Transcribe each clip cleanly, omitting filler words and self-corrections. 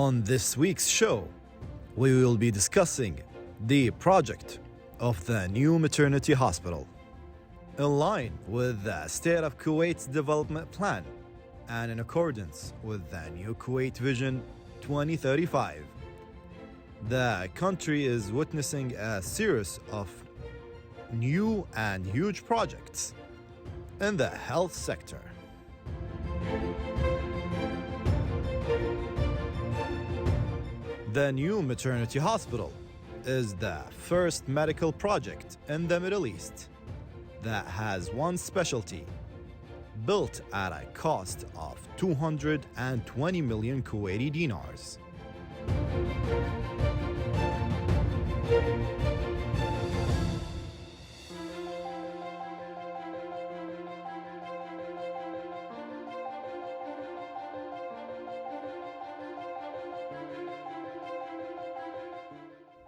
On this week's show, we will be discussing the project of the new maternity hospital. In line with the State of Kuwait's development plan and in accordance with the new Kuwait Vision 2035, the country is witnessing a series of new and huge projects in the health sector. The new maternity hospital is the first medical project in the Middle East that has one specialty, built at a cost of 220 million Kuwaiti dinars.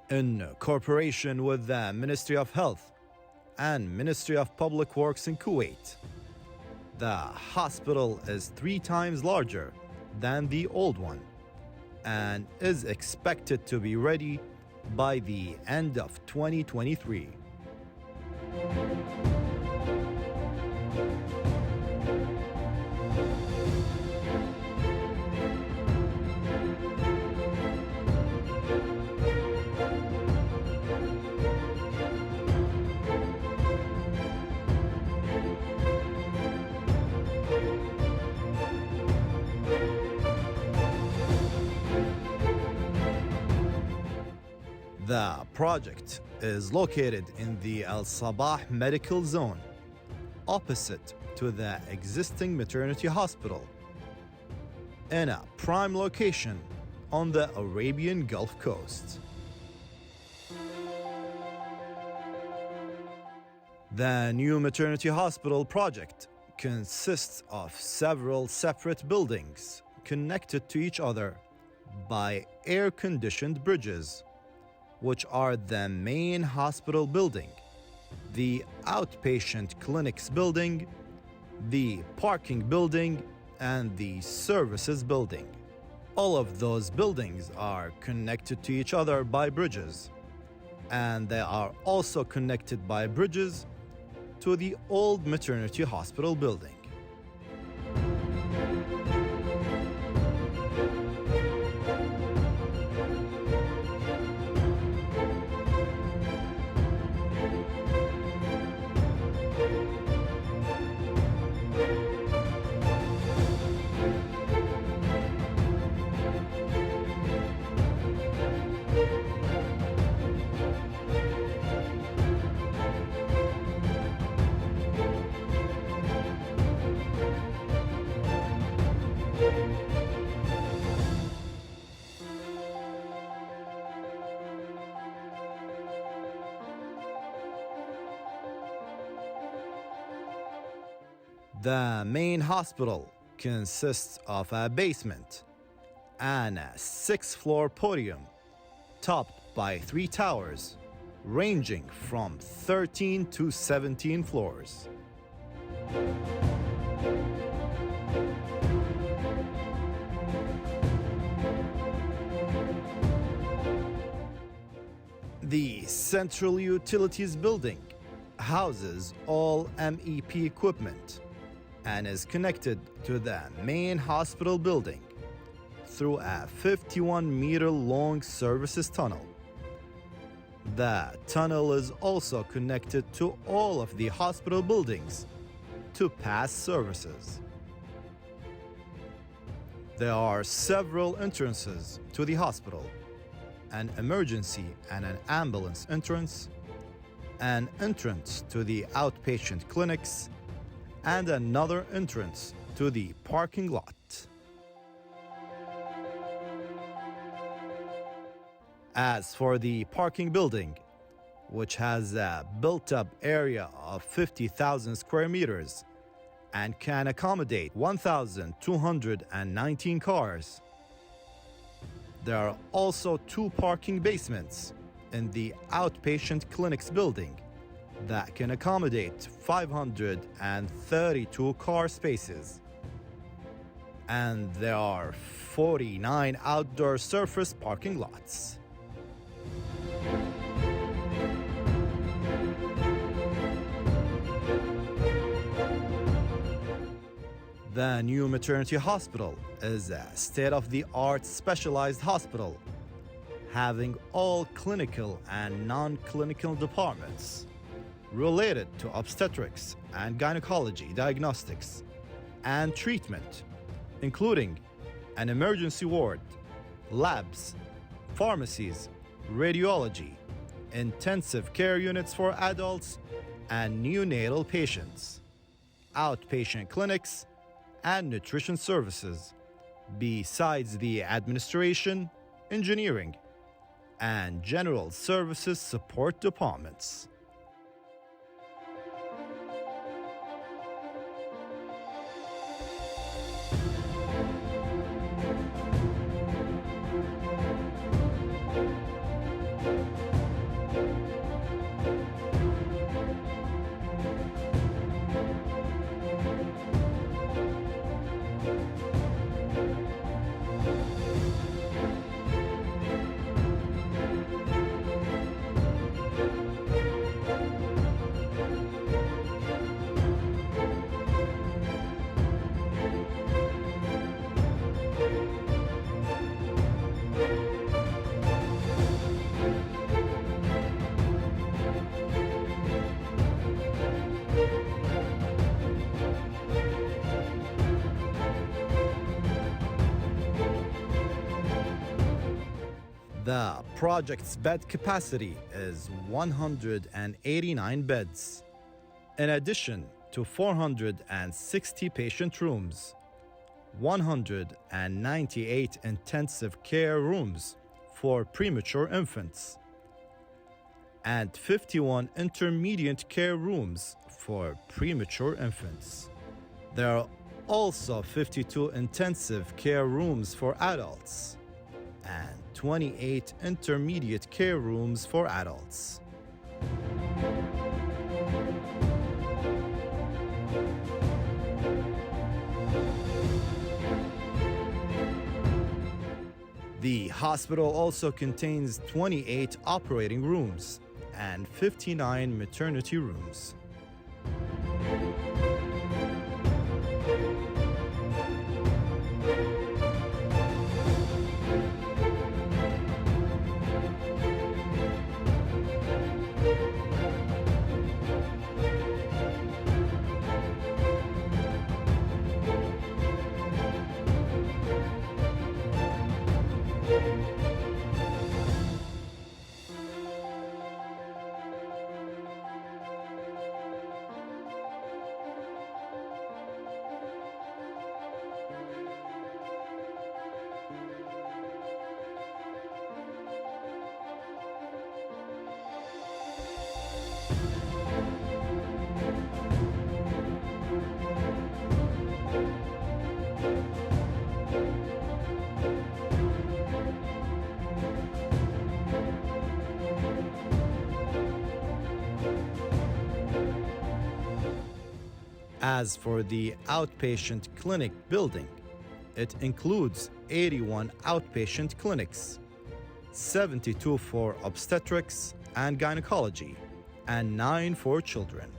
In cooperation with the Ministry of Health and Ministry of Public Works in Kuwait, the hospital is 3 times larger than the old one and is expected to be ready by the end of 2023. The project is located in the Al Sabah Medical Zone, opposite to the existing maternity hospital, in a prime location on the Arabian Gulf Coast. The new maternity hospital project consists of several separate buildings connected to each other by air-conditioned bridges, which are the main hospital building, the outpatient clinics building, the parking building, and the services building. All of those buildings are connected to each other by bridges, and they are also connected by bridges to the old maternity hospital building. The main hospital consists of a basement and a 6-floor podium topped by 3 towers ranging from 13 to 17 floors. The Central Utilities Building houses all MEP equipment and is connected to the main hospital building through a 51-meter-long services tunnel. The tunnel is also connected to all of the hospital buildings to pass services. There are several entrances to the hospital: an emergency and an ambulance entrance, an entrance to the outpatient clinics, and another entrance to the parking lot. As for the parking building, which has a built-up area of 50,000 square meters and can accommodate 1,219 cars, there are also 2 parking basements in the outpatient clinics building that can accommodate 532 car spaces. and there are 49 outdoor surface parking lots. The new maternity hospital is a state-of-the-art specialized hospital, having all clinical and non-clinical departments related to obstetrics and gynecology diagnostics and treatment, including an emergency ward, labs, pharmacies, radiology, intensive care units for adults and neonatal patients, outpatient clinics, and nutrition services, besides the administration, engineering, and general services support departments. The project's bed capacity is 189 beds, in addition to 460 patient rooms, 198 intensive care rooms for premature infants, and 51 intermediate care rooms for premature infants. There are also 52 intensive care rooms for adults and 28 intermediate care rooms for adults. The hospital also contains 28 operating rooms and 59 maternity rooms. As for the outpatient clinic building, it includes 81 outpatient clinics, 72 for obstetrics and gynecology, and 9 for children.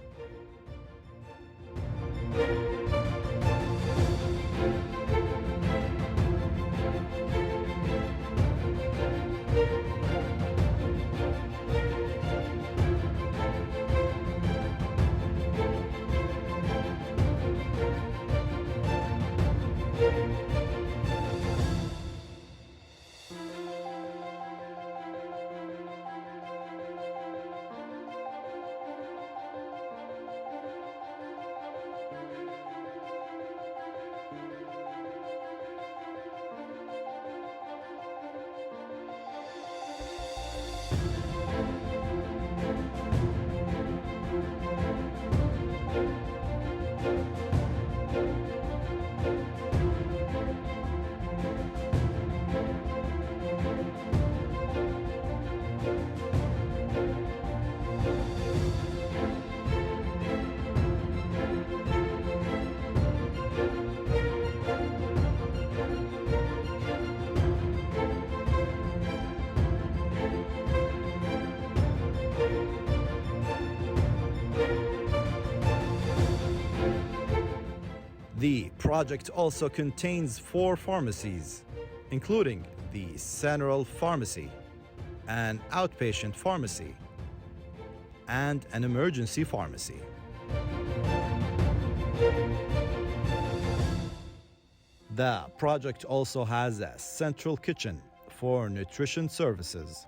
The project also contains 4 pharmacies, including the Central Pharmacy, an outpatient pharmacy, and an emergency pharmacy. The project also has a central kitchen for nutrition services.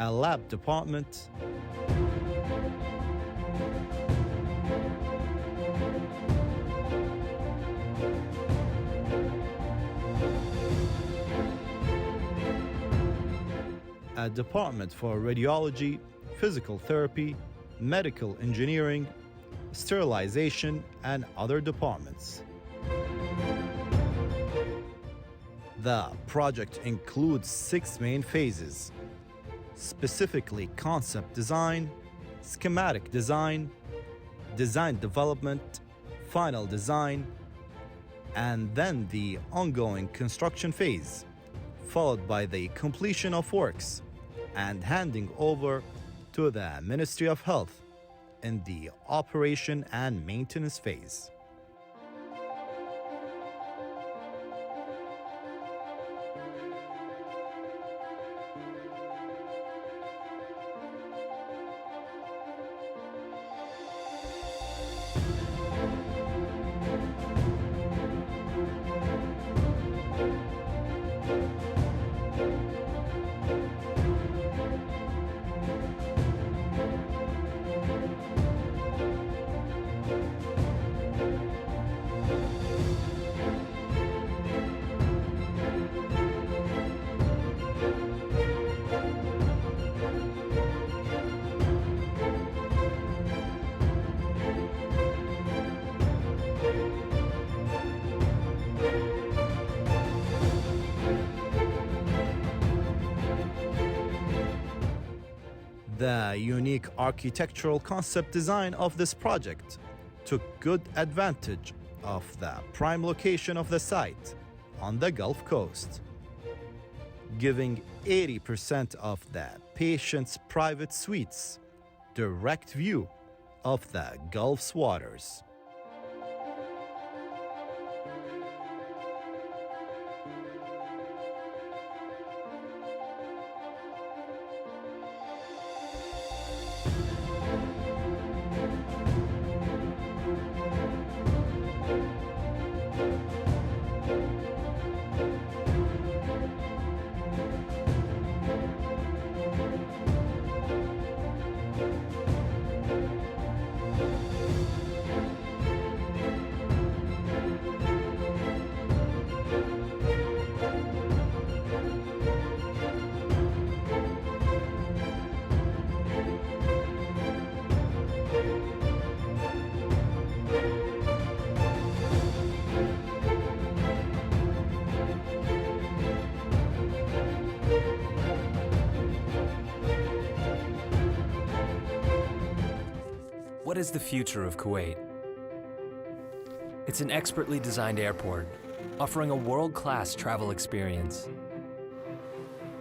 A lab department, a department for radiology, physical therapy, medical engineering, sterilization, and other departments. The project includes 6 main phases, specifically concept design, schematic design, design development, final design, and then the ongoing construction phase, followed by the completion of works and handing over to the Ministry of Health in the operation and maintenance phase. The unique architectural concept design of this project took good advantage of the prime location of the site on the Gulf Coast, giving 80% of the patient's private suites direct view of the Gulf's waters. What is the future of Kuwait? It's an expertly designed airport, offering a world-class travel experience.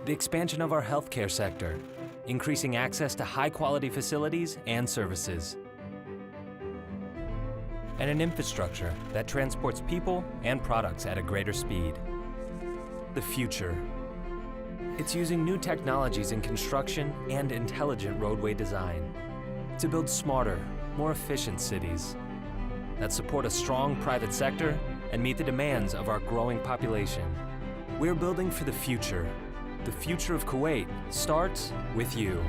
The expansion of our healthcare sector, increasing access to high-quality facilities and services. And an infrastructure that transports people and products at a greater speed. The future. It's using new technologies in construction and intelligent roadway design to build smarter, more efficient cities that support a strong private sector and meet the demands of our growing population. We're building for the future. The future of Kuwait starts with you.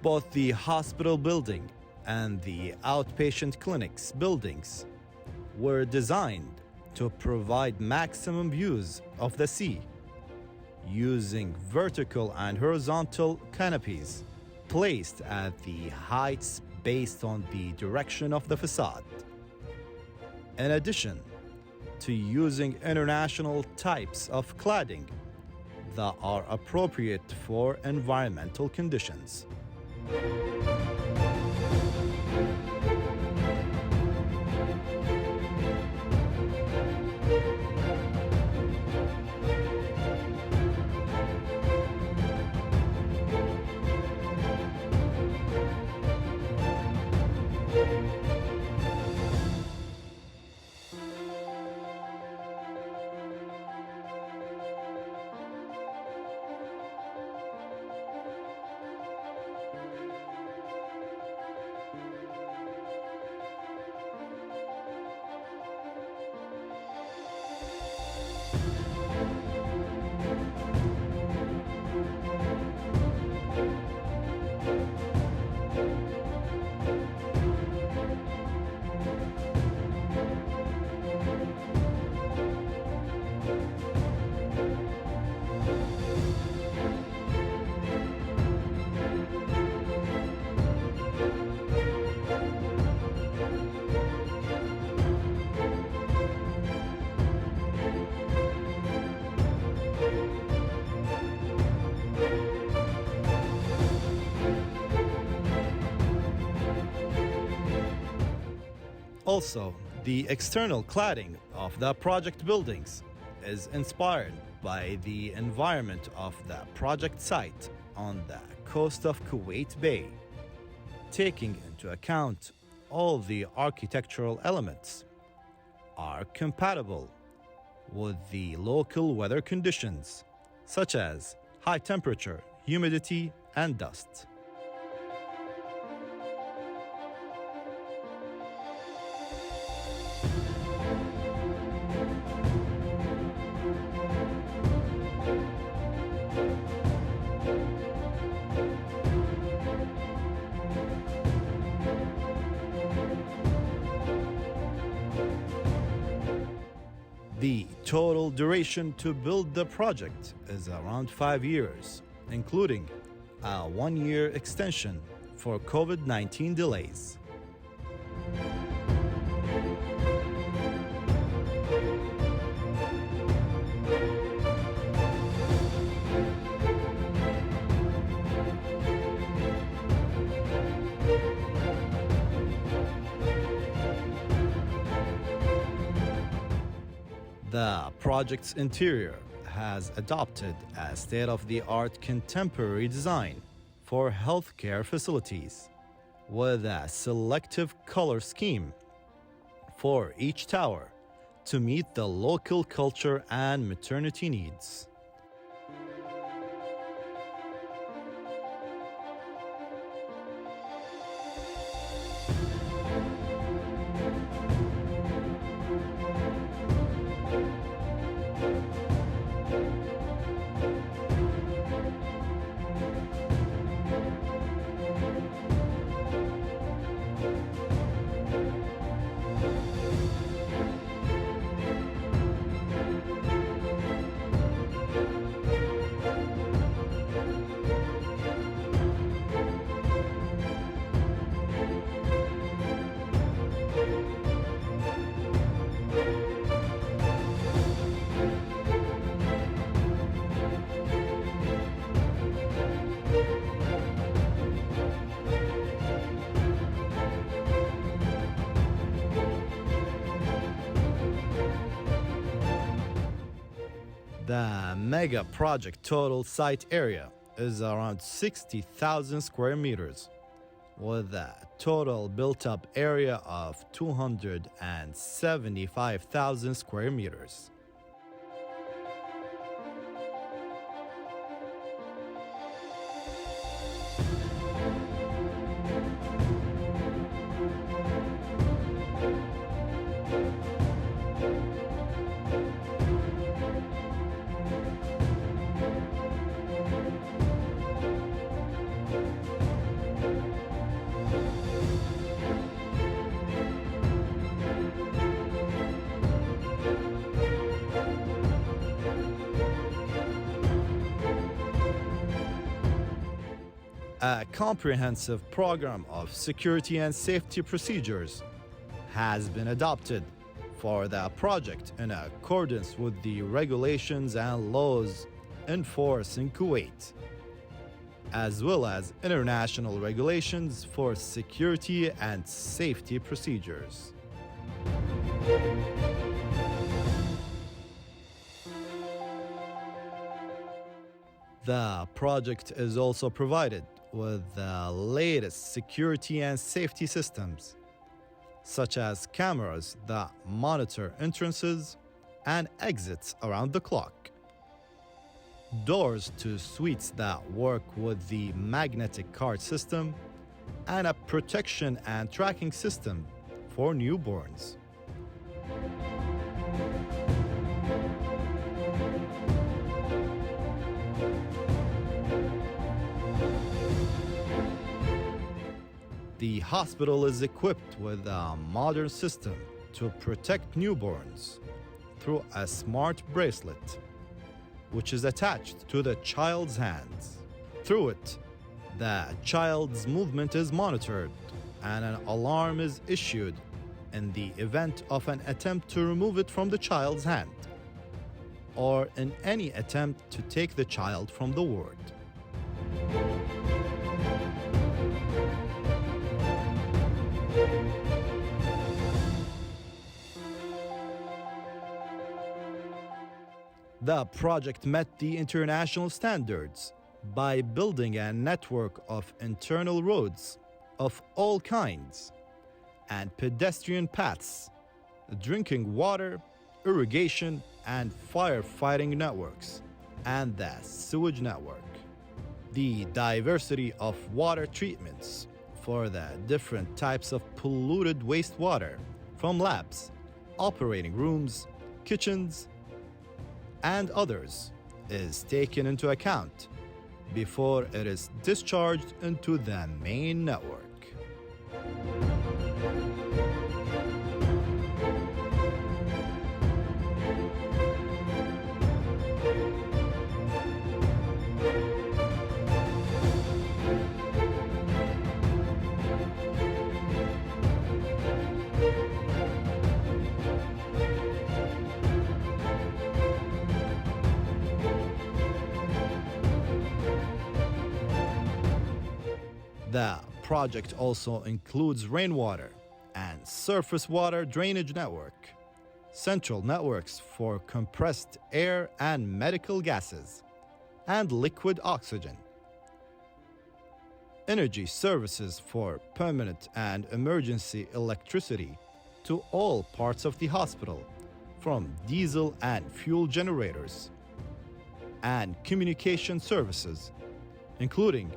Both the hospital building and the outpatient clinics buildings were designed to provide maximum views of the sea using vertical and horizontal canopies placed at the heights based on the direction of the facade. In addition to using international types of cladding that are appropriate for environmental conditions. Also, the external cladding of the project buildings is inspired by the environment of the project site on the coast of Kuwait Bay, taking into account all the architectural elements are compatible with the local weather conditions, such as high temperature, humidity, and dust. The total duration to build the project is around 5 years, including a 1-year extension for COVID-19 delays. The project's interior has adopted a state-of-the-art contemporary design for healthcare facilities, with a selective color scheme for each tower to meet the local culture and maternity needs. The mega project total site area is around 60,000 square meters, with a total built-up area of 275,000 square meters. A comprehensive program of security and safety procedures has been adopted for the project in accordance with the regulations and laws in force in Kuwait, as well as international regulations for security and safety procedures. The project is also provided with the latest security and safety systems, such as cameras that monitor entrances and exits around the clock, doors to suites that work with the magnetic card system, and a protection and tracking system for newborns. The hospital is equipped with a modern system to protect newborns through a smart bracelet, which is attached to the child's hands. Through it, the child's movement is monitored and an alarm is issued in the event of an attempt to remove it from the child's hand or in any attempt to take the child from the ward. The project met the international standards by building a network of internal roads of all kinds and pedestrian paths, drinking water, irrigation, and firefighting networks, and the sewage network. The diversity of water treatments for the different types of polluted wastewater from labs, operating rooms, kitchens, and others is taken into account before it is discharged into the main network. The project also includes rainwater and surface water drainage network, central networks for compressed air and medical gases, and liquid oxygen, energy services for permanent and emergency electricity to all parts of the hospital, from diesel and fuel generators, and communication services, including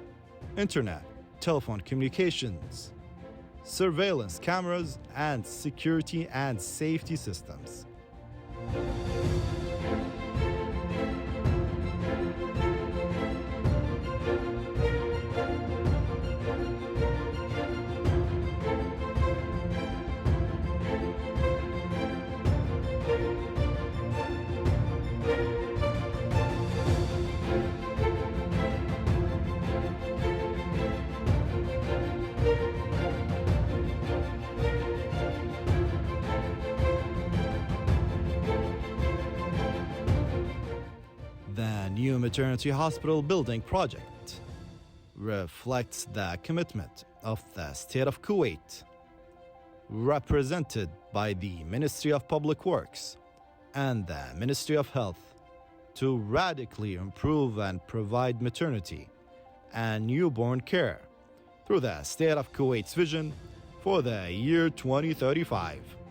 internet, telephone communications, surveillance cameras, and security and safety systems. The new maternity hospital building project reflects the commitment of the state of Kuwait, represented by the Ministry of Public Works and the Ministry of Health, to radically improve and provide maternity and newborn care through the state of Kuwait's vision for the year 2035.